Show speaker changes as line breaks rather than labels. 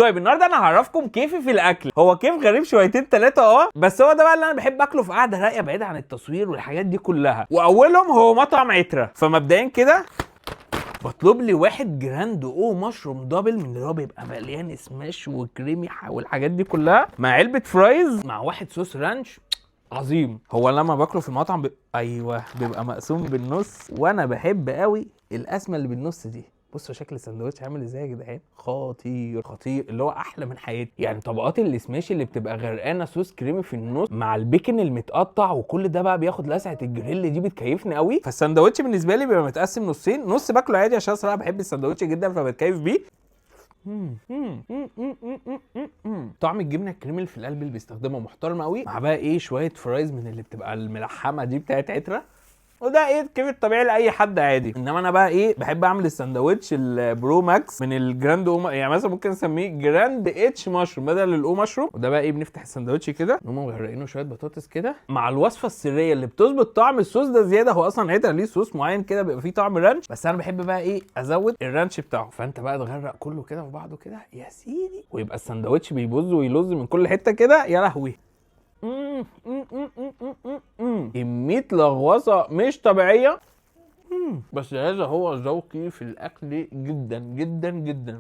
طيب النهارده انا هعرفكم كيفي في الاكل. هو كيف غريب شويتين ثلاثه بس هو ده بقى اللي انا بحب اكله في قعده رايقه بعيد عن التصوير والحاجات دي كلها. واولهم هو مطعم عترة. فمبدئيا كده بطلب لي 1 جراند او مشروم دبل من اللي هو بيبقى مليان سماش وكريمي والحاجات دي كلها، مع علبه فرايز، مع 1 صوص رانش عظيم. هو لما باكله في المطعم ايوه بيبقى مقسوم بالنص، وانا بحب قوي القسمه اللي بالنص دي. بصوا شكل الساندوتش عامل ازاي يا جدعان، خطير خطير، اللي هو احلى من حياتي. يعني طبقات السماشي اللي بتبقى غرقانه صوص كريمي في النص مع البيكن المتقطع، وكل ده بقى بياخد لسعه الجريل دي، بتكيفني قوي. فالساندوتش بالنسبه لي بيبقى متقسم نصين، نص باكله عادي عشان صراحه بحب الساندوتش جدا فبتكيف بيه. طعم الجبنه الكريمي اللي في القلب اللي بيستخدمه محترم قوي، مع بقى ايه شويه فرايز من اللي بتبقى الملحمه دي بتاعت عترة. وده ايه كيف الطبيعي لاي حد عادي. انما انا بقى ايه بحب اعمل الساندوتش البرو ماكس من الجراند يعني مثلا ممكن نسميه جراند اتش مشروم بدل الاو مشروم. وده بقى ايه بنفتح الساندوتش كده نقوم مغرقينه شويه بطاطس كده مع الوصفه السريه اللي بتظبط طعم الصوص ده زياده. هو اصلا عيتها ليه صوص معين كده بيبقى فيه طعم رانش، بس انا بحب بقى ايه ازود الرانش بتاعه. فانت بقى تغرق كله كده في بعضه كده يا سيدي، ويبقى الساندوتش بيبوظ ويلظ من كل حته كده. يا لهوي كمية لغوصة مش طبيعية. بس هذا هو ذوقي في الاكل جدا جدا جدا.